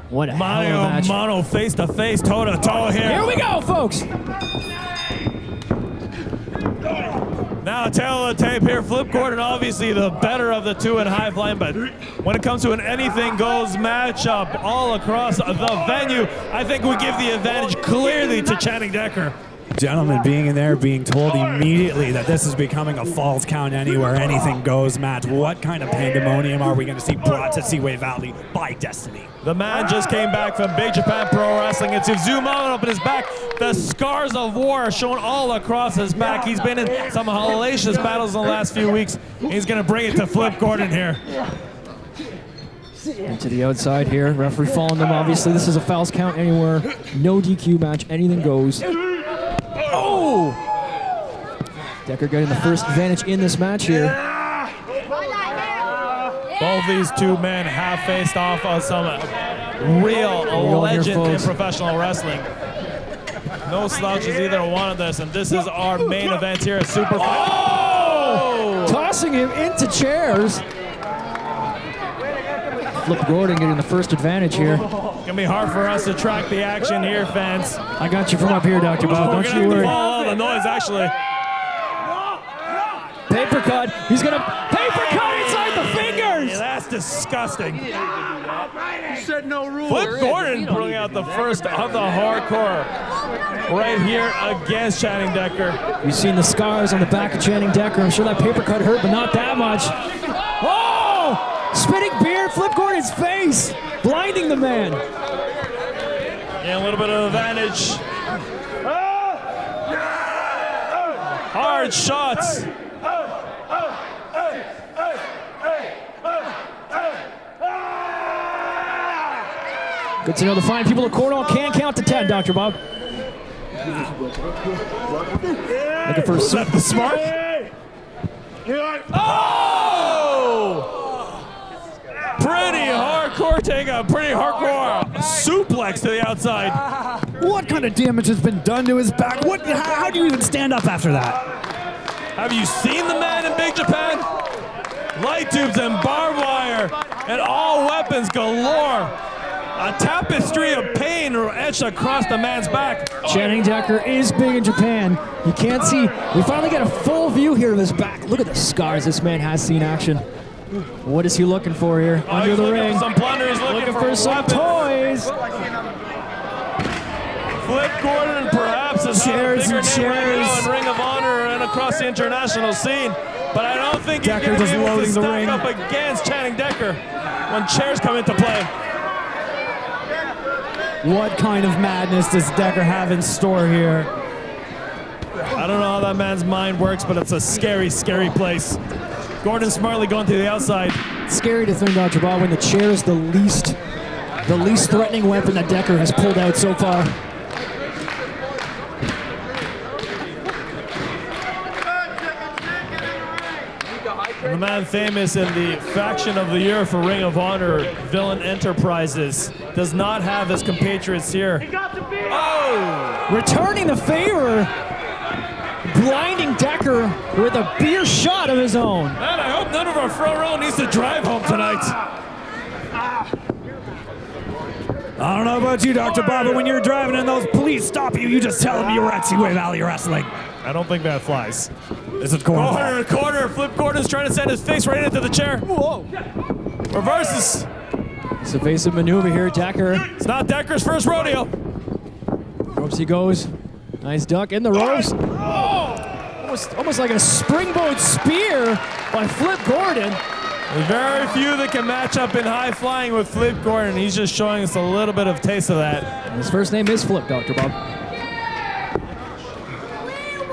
What a hell of a match. Mono face to face, toe to toe here. Here we go, folks. Now tail of the tape here. Flip Gordon, obviously the better of the two in high flying, but when it comes to an anything goes matchup all across the venue, I think we give the advantage clearly to Channing Decker. Gentlemen being in there, being told immediately that this is becoming a Falls Count Anywhere, anything goes match. What kind of pandemonium are we going to see brought to Seaway Valley by Destiny? The man just came back from Big Japan Pro Wrestling, and to zoom out up in his back, the scars of war are shown all across his back. He's been in some hellacious battles in the last few weeks. He's going to bring it to Flip Gordon here. To the outside here, referee following them. Obviously, this is a Falls Count Anywhere, no DQ match, anything goes. Oh! Decker getting the first advantage in this match here. Both these two men have faced off on some real legend in professional wrestling. No slouches either one of this, and this is our main event here at SUPERFIGHT. Oh! Tossing him into chairs. Flip Gordon getting the first advantage here. It's gonna be hard for us to track the action here, fans. I got you from up here, Dr. Bob. Don't you worry. Follow the noise, actually. Paper cut. He's gonna paper cut inside the fingers. Yeah, that's disgusting. You said no rules. Flip Gordon bringing out the first of the hardcore right here against Channing Decker. You've seen the scars on the back of Channing Decker. I'm sure that paper cut hurt, but not that much. Oh! Spitting beard, Flip Gordon's face, blinding the man. Yeah, a little bit of advantage. Hard shots. Good to know the fine people of Cornwall can count to 10, Dr. Bob. Looking for the smart. Oh! Pretty hardcore takeout, pretty hardcore suplex to the outside. What kind of damage has been done to his back? How do you even stand up after that? Have you seen the man in Big Japan? Light tubes and barbed wire and all weapons galore. A tapestry of pain etched across the man's back. Channing Decker is big in Japan. You can't see. We finally get a full view here of his back. Look at the scars this man has seen action. What is he looking for here under the ring? For some plunder. He's looking for some toys. Flip Gordon, perhaps a chairs and chairs in Ring of Honor and across the international scene. But I don't think he's Decker going to just be able to loading the stack ring up against Channing Decker when chairs come into play. What kind of madness does Decker have in store here? I don't know how that man's mind works, but it's a scary, scary place. Gordon smartly going to the outside. It's scary to think, Dr. Bob, when the chair is the least threatening weapon that Decker has pulled out so far. And the man famous in the faction of the year for Ring of Honor, Villain Enterprises, does not have his compatriots here. Oh! Returning the favor, blinding Decker with a beer shot of his own. And I hope none of our front row needs to drive home tonight. I don't know about you, Dr. Bob, but when you're driving and those police stop you, you just tell them you were at Seaway Valley Wrestling. I don't think that flies. This is Cornwall. Corner. Flip Gordon's trying to send his face right into the chair. Whoa. Reverses. It's evasive maneuver here, Decker. It's not Decker's first rodeo. Ropes he goes. Nice duck in the ropes. Oh! Almost like a springboard spear by Flip Gordon. There's very few that can match up in high flying with Flip Gordon. He's just showing us a little bit of taste of that. And his first name is Flip, Dr. Bob.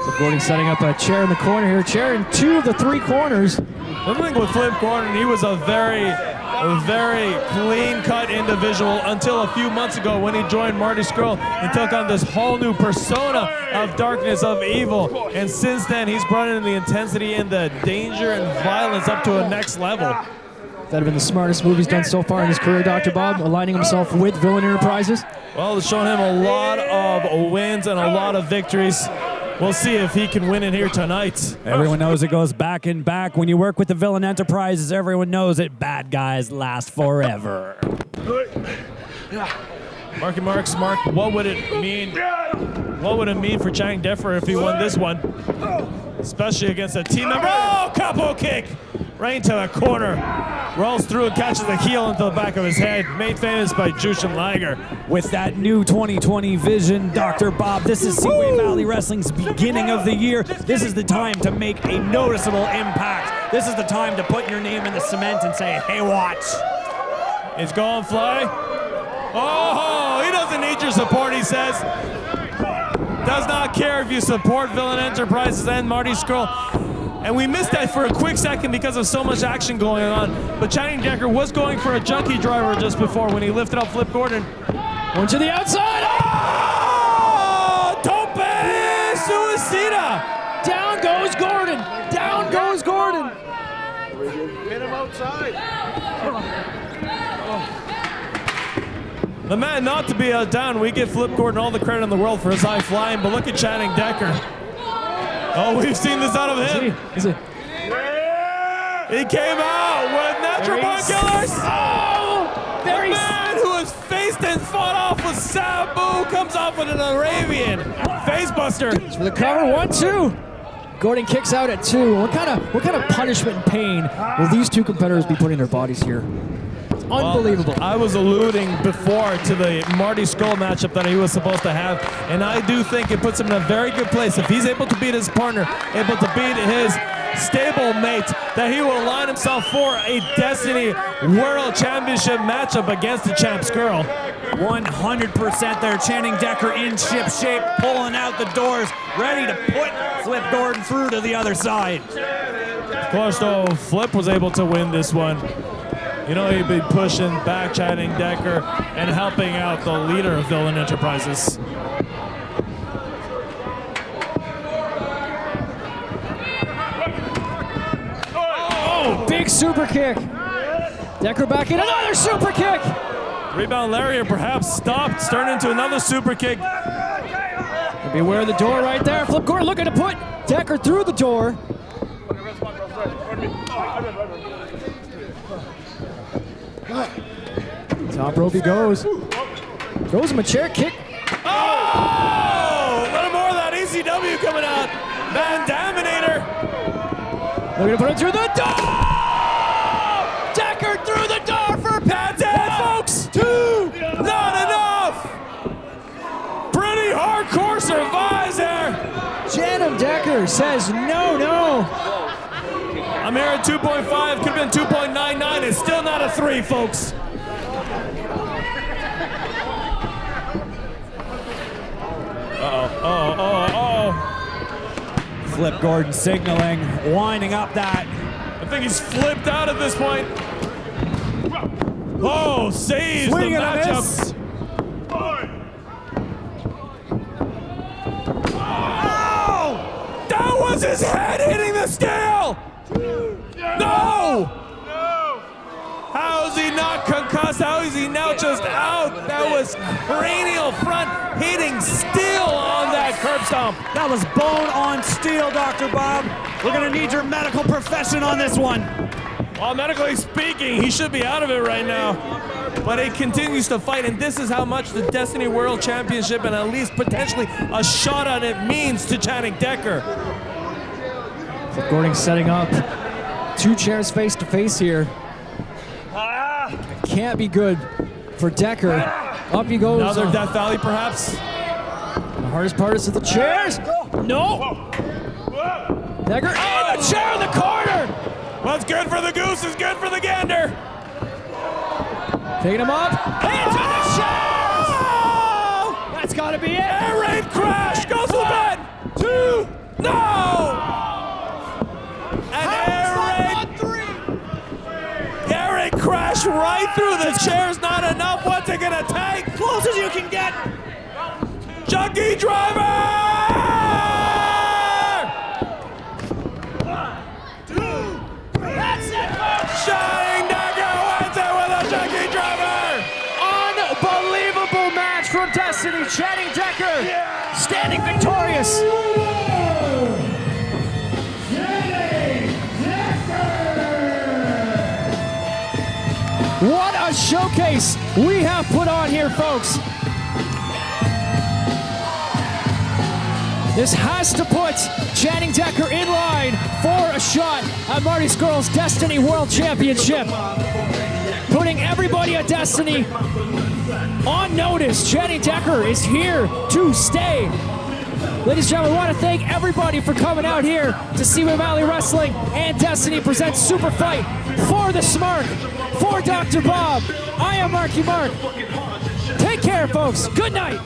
Flip Gordon setting up a chair in the corner here. Chair in 2 of the 3 corners. I think with Flip Gordon, he was a very clean-cut individual until a few months ago when he joined Marty Scurll and took on this whole new persona of darkness, of evil. And since then, he's brought in the intensity and the danger and violence up to a next level. That'd have been the smartest move he's done so far in his career, Dr. Bob, aligning himself with Villain Enterprises. Well, it's shown him a lot of wins and a lot of victories. We'll see if he can win it here tonight. Everyone knows it goes back and back. When you work with the Villain Enterprises, everyone knows it. Bad guys last forever. Marky Marks, Mark, what would it mean? What would it mean for Channing Decker if he won this one? Especially against a team member. Oh, capo kick! Right into the corner. Rolls through and catches the heel into the back of his head. Made famous by Jushin Liger. With that new 2020 vision, Dr. Bob, this is Seaway Valley Wrestling's beginning of the year. This is the time to make a noticeable impact. This is the time to put your name in the cement and say, hey, watch. It's going fly. Oh, he doesn't need your support, he says. Does not care if you support Villain Enterprises and Marty Scurll. And we missed that for a quick second because of so much action going on. But Channing Decker was going for a junkie driver just before when he lifted up Flip Gordon. One to the outside. Oh! Tope Suicida! Down goes Gordon. Down goes Gordon. Hit him outside. The man not to be down. We give Flip Gordon all the credit in the world for his high flying, but look at Channing Decker. Oh, we've seen this out of him. Is it? He came out with natural born killers. Oh! The man who has faced and fought off with Sabu comes off with an Arabian facebuster. For the cover, 1-2. Gordon kicks out at 2. What kind of punishment and pain will these two competitors be putting their bodies here? Unbelievable. Well, I was alluding before to the Marty Scurll matchup that he was supposed to have, and I do think it puts him in a very good place. If he's able to beat his partner, able to beat his stable mate, that he will line himself for a Destiny World Championship matchup against the champ Scurll. 100% there. Channing Decker in ship shape, pulling out the doors, ready to put Flip Gordon through to the other side. Of course, though, Flip was able to win this one. You know, he'd be pushing back Channing Decker and helping out the leader of Villain Enterprises. Oh, big super kick. Decker back in, another super kick. Rebound lariat perhaps stopped, turned into another super kick. Beware of the door right there. Flip Gordon looking to put Decker through the door. Top rope he goes. Throws him a chair kick. Oh! A little more of that ECW coming out. Van Daminator. Looking to put him through the door! Decker through the door for That's it, folks! 2! Not enough! Pretty hardcore survives there. Channing Decker says no, no. I'm here at 2.5, could have been 2.99. It's still not a 3, folks. Uh-oh. Flip Gordon signaling, winding up that. I think he's flipped out at this point. Oh, saves Swing the and a matchup. miss. Oh! That was his head hitting the scale! No! How is he not concussed? How is he now just out? That was cranial front hitting steel on that curb stomp. That was bone on steel, Dr. Bob. We're gonna need your medical profession on this one. Well, medically speaking, he should be out of it right now. But he continues to fight, and this is how much the Destiny World Championship and at least potentially a shot at it means to Channing Decker. Flip Gordon setting up. 2 chairs face to face here. Can't be good for Decker. Up he goes. Another Death Valley, perhaps. The hardest part is the chairs. No. Decker in the chair in the corner. What's good for the goose is good for the gander. Taking him up. Into the chairs. That's got to be it. Air raid crash goes to bed. 2. No. An air raid crash right through the chairs. Not enough. What's it gonna take? Close as you can get. Junkie driver. 1, 2, 3. That's it, folks. Channing Decker wins it with a junkie driver. Unbelievable match from Destiny. Channing Decker standing victorious. What a showcase. showcase we have put on here, folks. This has to put Channing Decker in line for a shot at Marty Scurll's Destiny World Championship. Putting everybody at Destiny on notice. Channing Decker is here to stay. Ladies and gentlemen, I want to thank everybody for coming out here to Seaway Valley Wrestling and Destiny presents Super Fight. For the Smark, for Dr. Bob, I am Marky Mark. Take care, folks. Good night.